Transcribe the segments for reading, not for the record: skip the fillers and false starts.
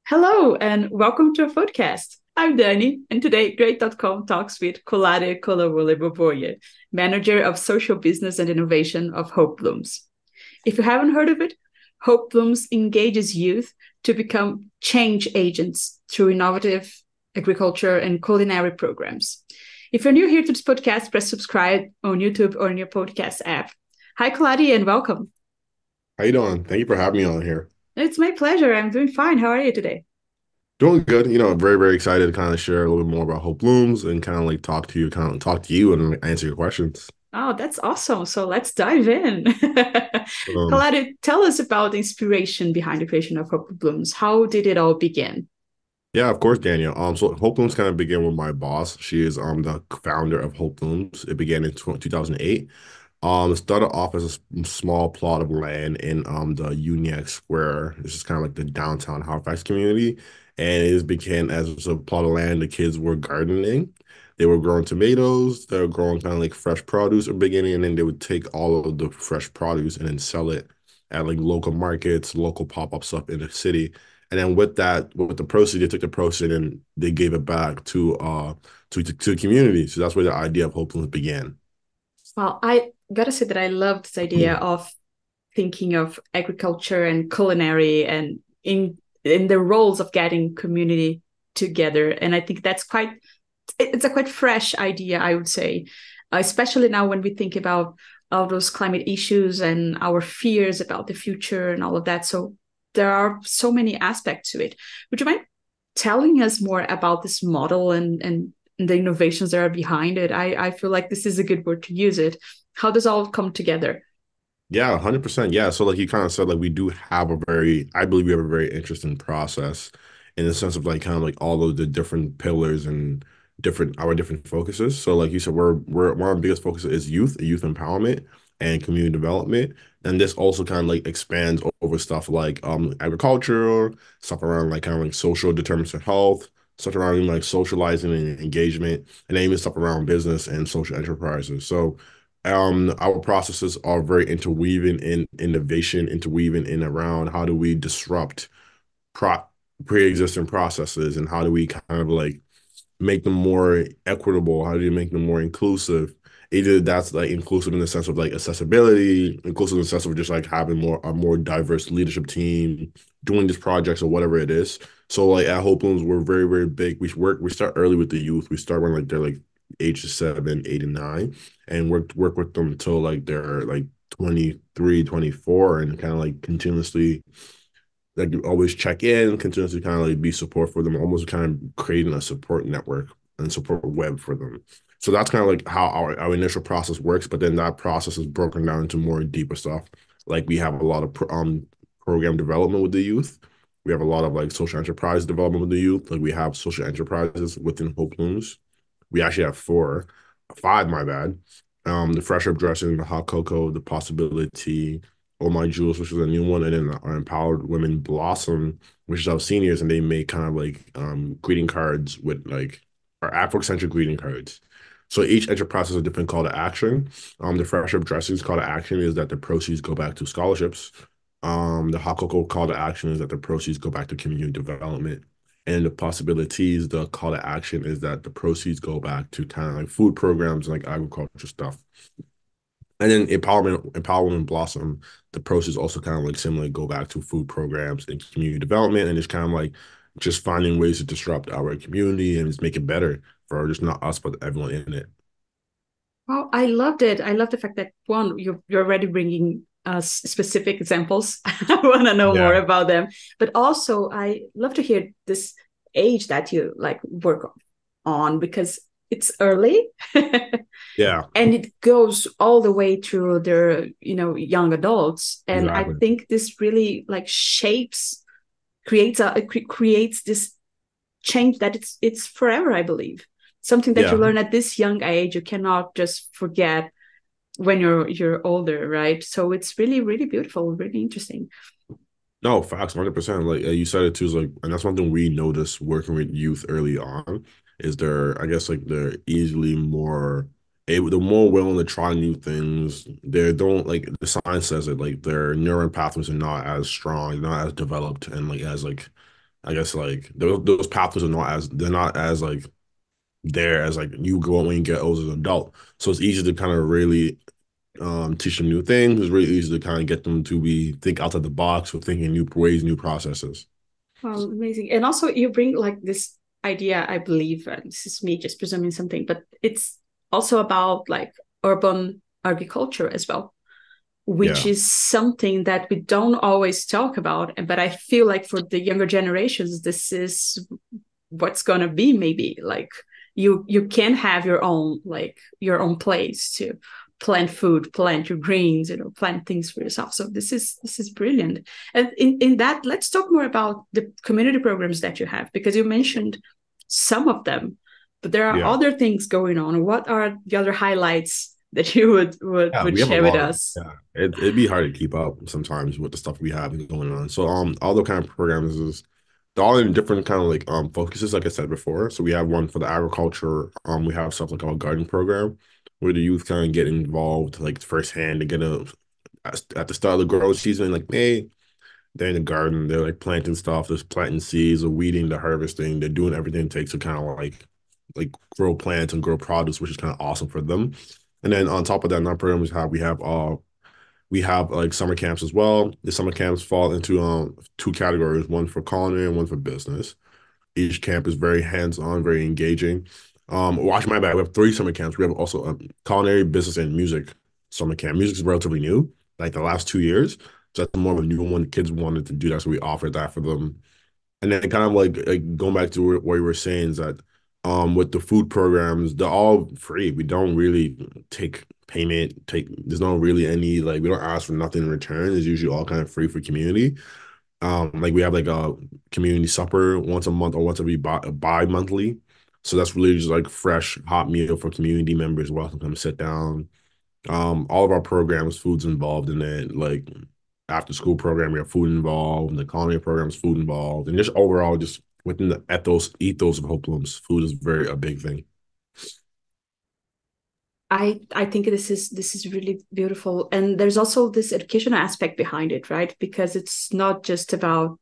Hello and welcome to our podcast. I'm Dani, and today Great.com talks with Kolade Kolawole Boboye, Manager of Social Business and Innovation of Hope Blooms. If you haven't heard of it, Hope Blooms engages youth to become change agents through innovative agriculture and culinary programs. If you're new here to this podcast, press subscribe on YouTube or in your podcast app. Hi, Kolade, and welcome. How you doing? Thank you for having me on here. It's my pleasure. I'm doing fine. How are you today? Doing good. Very, very excited to kind of share a little bit more about Hope Blooms and kind of like talk to you and answer your questions. Oh, that's awesome. So let's dive in. Um, Kaladi, tell us about the inspiration behind the creation of Hope Blooms. How did it all begin? yeah, of course, Daniel. So Hope Blooms kind of began with my boss. She is the founder of Hope Blooms. It began in 2008. It started off as a small plot of land in the Uniac Square. This is kind of like the downtown Halifax community, and it just began as a plot of land. The kids were gardening. They were growing tomatoes. They were growing kind of like fresh produce in the beginning, and then they would take all of the fresh produce and then sell it at like local markets, local pop-up stuff in the city. And then with that, with the proceeds, they took the proceeds and they gave it back to the community. So that's where the idea of Hope Blooms began. Well, I gotta say that I love this idea of thinking of agriculture and culinary and in the roles of getting community together. And I think that's it's a quite fresh idea, I would say, especially now when we think about all those climate issues and our fears about the future and all of that. So there are so many aspects to it. Would you mind telling us more about this model and the innovations that are behind it? I feel like this is a good word to use it. How does all come together? Yeah, 100%. Yeah. So like you kind of said, like we do have I believe we have a very interesting process in the sense of like kind of like all of the different pillars and our different focuses. So like you said, we're one of our biggest focuses is youth empowerment and community development. And this also kind of like expands over stuff like agriculture, stuff around like kind of like social determinants of health, stuff around like socializing and engagement, and then even stuff around business and social enterprises. So our processes are very interweaving in innovation, interweaving in around how do we disrupt pro pre-existing processes and how do we kind of like make them more equitable? How do you make them more inclusive? Either that's like inclusive in the sense of like accessibility, inclusive in the sense of just like having a more diverse leadership team doing these projects or whatever it is. So like at Hope Blooms, we're very, very big. We start early with the youth. We start when like they're like ages 7, 8, and 9, and work with them until like they're like 23, 24, and kind of like continuously like you always check in, continuously kind of like be support for them, almost kind of creating a support network and support web for them. So that's kind of like how our initial process works, but then that process is broken down into more deeper stuff. Like we have a lot of program development with the youth. We have a lot of like social enterprise development with the youth. Like we have social enterprises within Hope Blooms. We actually have five, my bad. The fresh up dressing, the hot cocoa, the possibility, Oh My Jewels, which is a new one, and then our Empowered Women Blossom, which is our seniors, and they make kind of like greeting cards with like our Afrocentric greeting cards. So each enterprise has a different call to action. The Fresh Up Dressings call to action is that the proceeds go back to scholarships. The Hot Cocoa call to action is that the proceeds go back to community development. And the possibilities, the call to action is that the proceeds go back to kind of like food programs, like agriculture stuff. And then empowerment blossom, the proceeds also kind of like similarly go back to food programs and community development. And it's kind of like just finding ways to disrupt our community and just make it better for just not us, but everyone in it. Well, I loved it. I love the fact that one, you're already bringing us specific examples. I want to know more Yeah. about them. But also, I love to hear this age that you like work on because it's early and Yeah, it goes all the way through their, young adults. And I exactly. think this really like shapes, creates this change that it's forever, I believe. Something that you Yeah. learn at this young age, you cannot just forget when you're older, right? So it's really, really beautiful, really interesting. No, facts, 100%. Like you said it too, is like, and that's one thing we notice working with youth early on is I guess like they're easily more able, they're more willing to try new things. They don't like the science says it, like their neuron pathways are not as strong, not as developed, and like as like I guess like those pathways are not as they're not as like there as like you go when you get older as an adult. So it's easy to kind of really teach them new things. It's really easy to kind of get them to be think outside the box or thinking new ways, new processes. Well, amazing. And also you bring like this idea, I believe, and this is me just presuming something, but it's also about like urban agriculture as well, which Yeah. is something that we don't always talk about. But I feel like for the younger generations, this is what's gonna be maybe like you can have your own like your own place to plant food, plant your greens, plant things for yourself. So this is brilliant. And in that, let's talk more about the community programs that you have, because you mentioned some of them, but there are Yeah. other things going on. What are the other highlights that you would would, Yeah, would we have a share with lot of us? yeah. It'd be hard to keep up sometimes with the stuff we have going on. So all the kind of programs is they're all in different kind of like focuses, like I said before. So we have one for the agriculture. We have something called gardening program where the youth kind of get involved like firsthand to get a at the start of the growing season, like May, they're in the garden, they're like planting stuff, they're planting seeds or weeding, the harvesting, they're doing everything it takes to kind of like grow plants and grow produce, which is kind of awesome for them. And then on top of that, in our program we have like summer camps as well. The summer camps fall into two categories, one for culinary and one for business. Each camp is very hands-on, very engaging. Watch my bad. We have three summer camps. We have also culinary, business, and music summer camp. Music is relatively new, like the last 2 years. So that's more of a new one. Kids wanted to do that, so we offered that for them. And then kind of like going back to what you were saying is that with the food programs, they're all free. We don't really take payment, there's not really any like we don't ask for nothing in return. It's usually all kind of free for community. Like we have like a community supper once a month or once every bi-monthly. So that's really just like fresh hot meal for community members welcome to come sit down. All of our programs, food's involved in it. Like after school program, we have food involved. The culinary programs, food involved, and just overall, just within the ethos of Hope Blooms, food is very a big thing. I think this is really beautiful, and there's also this educational aspect behind it, right? Because it's not just about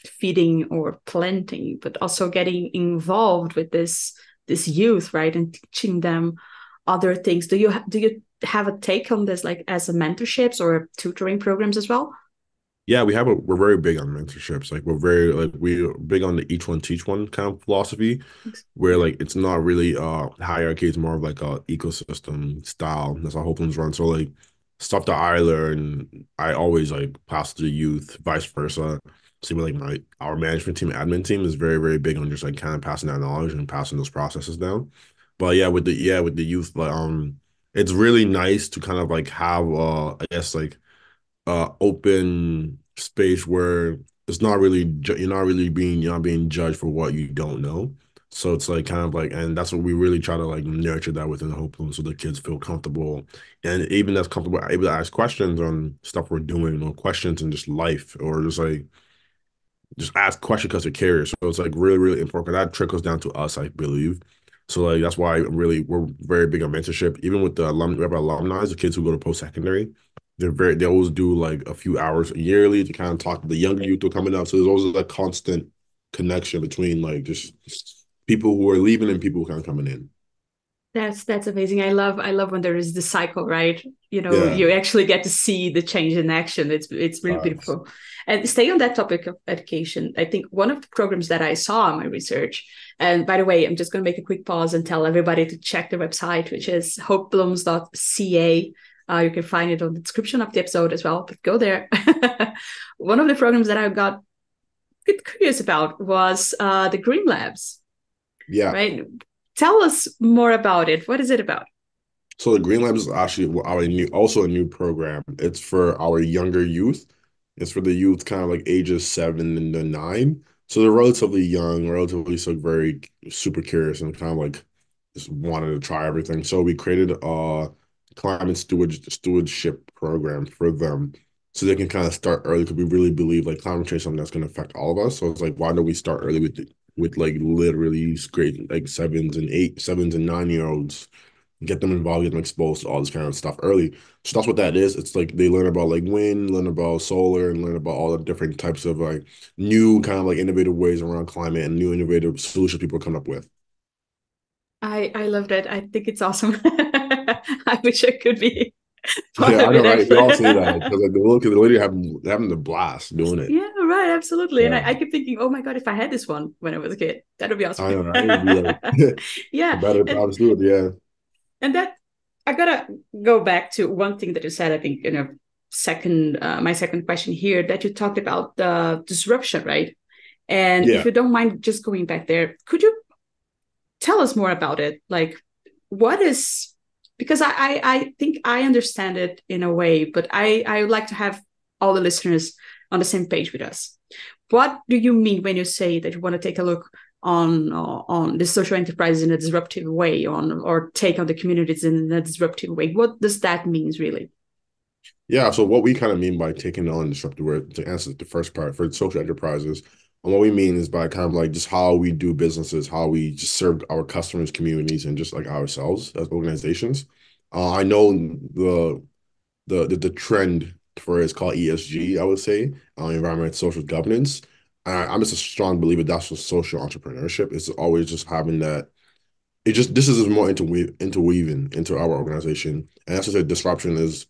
feeding or planting, but also getting involved with this youth, right, and teaching them other things. Do you have a take on this, like as a mentorships or tutoring programs as well? Yeah, we're very big on mentorships. Like we're big on the each one teach one kind of philosophy, where like it's not really hierarchy, it's more of like a ecosystem style. That's how Hope Blooms run. So like stuff that I learn, I always like pass to the youth, vice versa. See, like our management team, admin team is very, very big on just like kind of passing that knowledge and passing those processes down. But with the youth, like it's really nice to kind of like have I guess like open space where it's not really you're not being judged for what you don't know. So it's like kind of like, and that's what we really try to like nurture that within the Hope Room so the kids feel comfortable and even that's comfortable able to ask questions on stuff we're doing or questions in just life or just ask questions because they're curious. So it's like really, really important. That trickles down to us, I believe. So like that's why we're very big on mentorship. Even with the we have alumni, the kids who go to post secondary, they always do like a few hours yearly to kind of talk to the younger youth who are coming up. So there's always a constant connection between like just people who are leaving and people who kind of coming in. That's amazing. I love when there is the cycle, right? Yeah. You actually get to see the change in action. It's really beautiful. And stay on that topic of education. I think one of the programs that I saw in my research, and by the way, I'm just going to make a quick pause and tell everybody to check the website, which is hopeblooms.ca. You can find it on the description of the episode as well, but go there. One of the programs that I got a bit curious about was the Green Labs, Yeah. right? Tell us more about it. What is it about? So the Green Lab is actually also a new program. It's for our younger youth. It's for the youth kind of like ages 7 to 9. So they're relatively young, relatively so very super curious and kind of like just wanted to try everything. So we created a climate stewardship program for them so they can kind of start early because we really believe like climate change is something that's going to affect all of us. So it's like why don't we start early with like literally great like sevens and 9-year olds get them involved, get them exposed to all this kind of stuff early. So that's what that is. It's like they learn about like wind, learn about solar, and learn about all the different types of like new kind of like innovative ways around climate and new innovative solutions people are coming up with. I love that. I think it's awesome. I wish I could be part Yeah, of I know, it right? We all say that actually. because like the little kids, the lady having the blast doing it. Yeah, right, absolutely. And Yeah, I keep thinking, oh my God, if I had this one when I was a kid, that would be awesome. I know, right? It'd be like a Yeah. better And time to do it. Yeah, and that I gotta go back to one thing that you said, I think, second my second question here, that you talked about the disruption, right? And if yeah. you don't mind just going back there, could you tell us more about it? Like, what is, because I think I understand it in a way, but I would like to have all the listeners on the same page with us. What do you mean when you say that you want to take a look on the social enterprise in a disruptive way, on or take on the communities in a disruptive way? What does that mean, really? Yeah, so what we kind of mean by taking on disruptive work, to answer the first part for social enterprises, and what we mean is by kind of like just how we do businesses, how we just serve our customers, communities, and just like ourselves as organizations. I know the trend for it is called ESG, I would say, environment, social governance. I'm just a strong believer that's what social entrepreneurship. It's always just having that. It just this is more interweaving into our organization, and that's what I said. Disruption is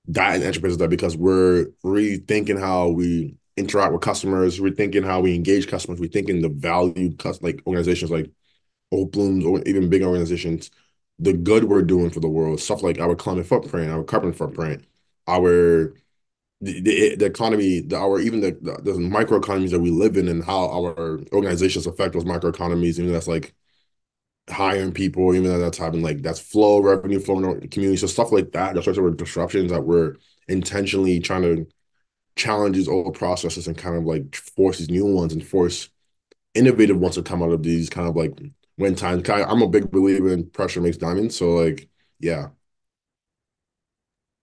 that in enterprises that because we're rethinking how we interact with customers, rethinking how we engage customers, rethinking the value like organizations like Old Blooms or even big organizations, the good we're doing for the world, stuff like our climate footprint, our carbon footprint, our the economy, our even the microeconomies that we live in and how our organizations affect those microeconomies, even that's like hiring people, even though that's having like that's flow revenue flowing in the community. So stuff like that, those sorts of disruptions that we're intentionally trying to challenge these old processes and kind of like force these new ones and force innovative ones to come out of these kind of like when times. I'm a big believer in pressure makes diamonds. So like, yeah,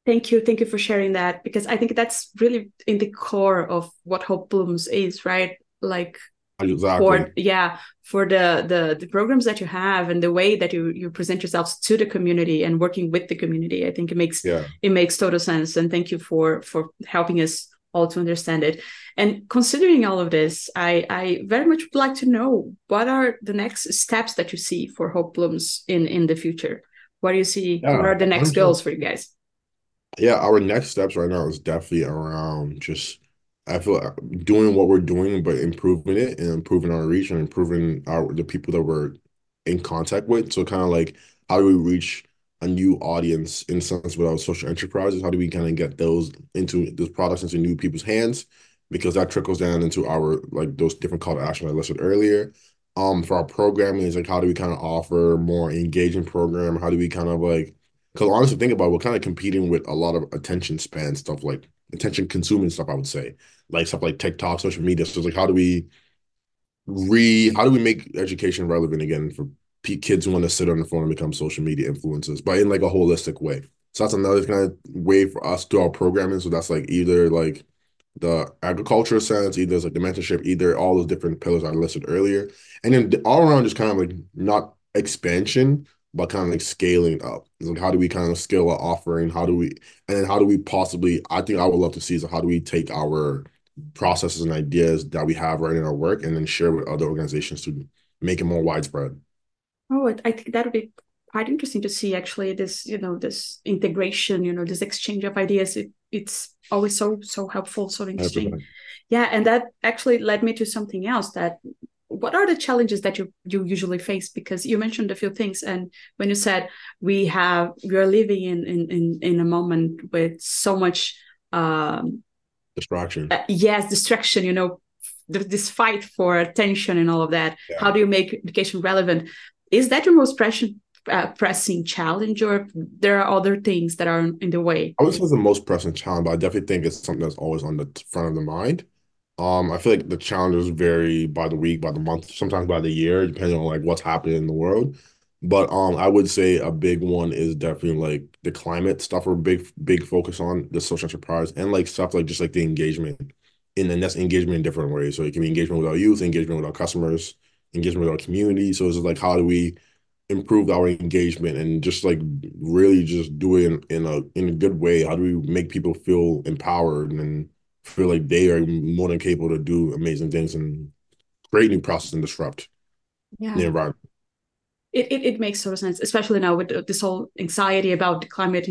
Thank you for sharing that, because I think that's really in the core of what Hope Blooms is, right? Like, for exactly. yeah, for the programs that you have and the way that you present yourselves to the community and working with the community, I think Yeah. it makes total sense. And thank you for helping us all to understand it. And considering all of this, I very much would like to know, what are the next steps that you see for Hope Blooms in the future? What do you see? What Yeah. are the next 100%. goals for you guys? Yeah, our next steps right now is definitely around just I feel doing what we're doing, but improving it and improving our reach and improving our the people that we're in contact with. So kind of like how do we reach a new audience in a sense with our social enterprises? How do we kind of get those products into new people's hands? Because that trickles down into our like those different call to action I listed earlier. For our programming is like how do we kind of offer more engaging program? How do we kind of like because honestly, think about it, we're kind of competing with a lot of attention span stuff, like attention consuming stuff, I would say, like stuff like TikTok, social media. So it's like, how do we make education relevant again for kids who want to sit on the phone and become social media influencers, but in like a holistic way? So that's another kind of way for us to our programming. So that's like either like the agriculture sense, either it's like the mentorship, either all those different pillars I listed earlier. And then all around just kind of like not expansion, but kind of like scaling up. It's like how do we kind of scale our offering? And then how do we possibly, I think I would love to see is how do we take our processes and ideas that we have right in our work and then share with other organizations to make it more widespread. Oh, I think that would be quite interesting to see, actually, this, this integration, this exchange of ideas. It's always so helpful, so interesting. 100%. Yeah, and that actually led me to something else. That what are the challenges that you usually face? Because you mentioned a few things, and when you said we are living in a moment with so much Distraction. yes, distraction, this fight for attention and all of that. Yeah. How do you make education relevant? Is that your most pressing challenge, or there are other things that are in the way? I would say it's the most pressing challenge, but I definitely think it's something that's always on the front of the mind. I feel like the challenges vary by the week, by the month, sometimes by the year, depending on like what's happening in the world. But I would say a big one is definitely like the climate stuff. We're big focus on the social enterprise and like stuff like just like the engagement, and that's engagement in different ways. So it can be engagement with our youth, engagement with our customers, engagement with our community. So it's just like how do we improve our engagement and just like really just do it in a good way? How do we make people feel empowered and feel like they are more than capable to do amazing things and create new process and disrupt the Yeah. environment? It makes total sense, especially now with this whole anxiety about the climate,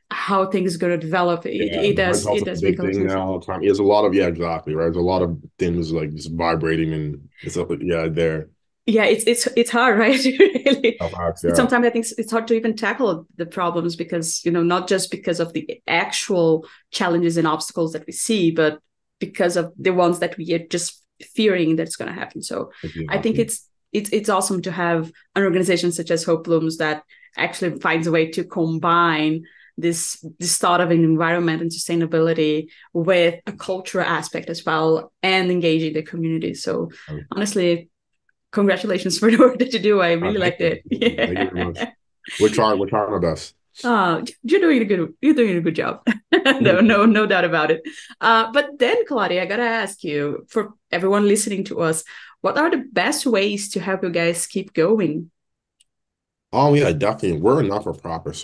how things are going to develop. Yeah, mental health It is a does make big a lot of thing sense. now. There's a lot of, yeah, exactly, right? There's a lot of things like just vibrating and it's up, yeah, there. Yeah, it's hard, right? Really, Facts, yeah. sometimes I think it's hard to even tackle the problems because not just because of the actual challenges and obstacles that we see, but because of the ones that we are just fearing that's going to happen. So I think Exactly. it's awesome to have an organization such as Hope Blooms that actually finds a way to combine this thought of an environment and sustainability with a cultural aspect as well and engaging the community. So honestly, congratulations for the work that you do. I really Thank liked you. it. Thank you very much. Yeah. We're trying our best. You're doing a good job. No doubt about it. But then, Claudia, I gotta ask you, for everyone listening to us, what are the best ways to help you guys keep going? Yeah, definitely. We're a not for profit.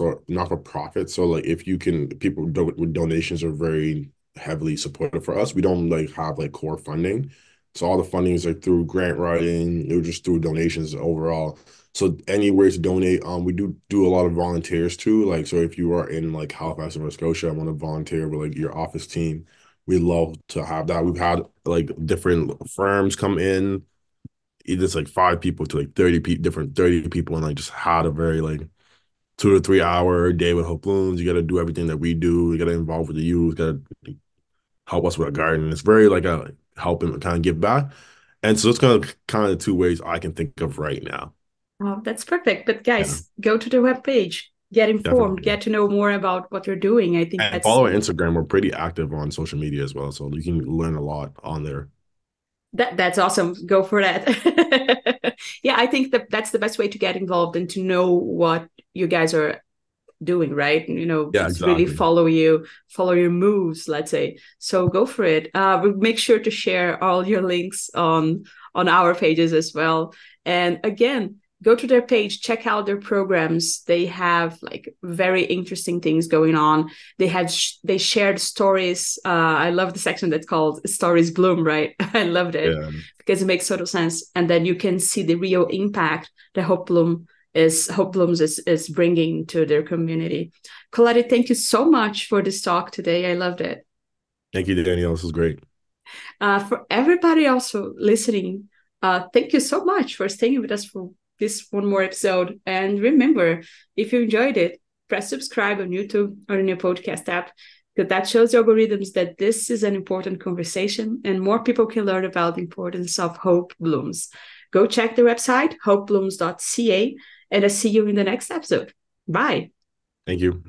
So like if you can people do, with donations are very heavily supportive for us. We don't like have like core funding. So all the funding is like through grant writing, or just through donations overall. So anywhere to donate, we do a lot of volunteers too. Like so if you are in like Halifax, Nova Scotia, I want to volunteer with like your office team. We love to have that. We've had like different firms come in it's like 5 people to like 30 people, different 30 people, and like just had a very like 2 to 3 hour day with Hope Blooms. You got to do everything that we do. You got to involve with the youth. Got to help us with a garden. It's very like a help and kind of give back. And so it's kind of the two ways I can think of right now. Oh, that's perfect. But Yeah, guys, go to the webpage, get informed, definitely. get to know more about what you're doing. I think And that's follow our Instagram. We're pretty active on social media as well, so you can learn a lot on there. that's awesome. Go for that. Yeah, I think that's the best way to get involved and to know what you guys are doing, right? Yeah, Just really exactly. follow your moves, let's say. So go for it. We'll make sure to share all your links on our pages as well. And again, go to their page, check out their programs. They have like very interesting things going on. They shared stories. I love the section that's called Stories Bloom, right? I loved it Yeah. because it makes total sense. And then you can see the real impact that Hope Blooms is bringing to their community. Colette, thank you so much for this talk today. I loved it. Thank you, Danielle. This was great. For everybody also listening, thank you so much for staying with us for this one more episode. And remember, if you enjoyed it, press subscribe on YouTube or in your podcast app, because that shows the algorithms that this is an important conversation and more people can learn about the importance of Hope Blooms. Go check the website, hopeblooms.ca, and I'll see you in the next episode. Bye. Thank you.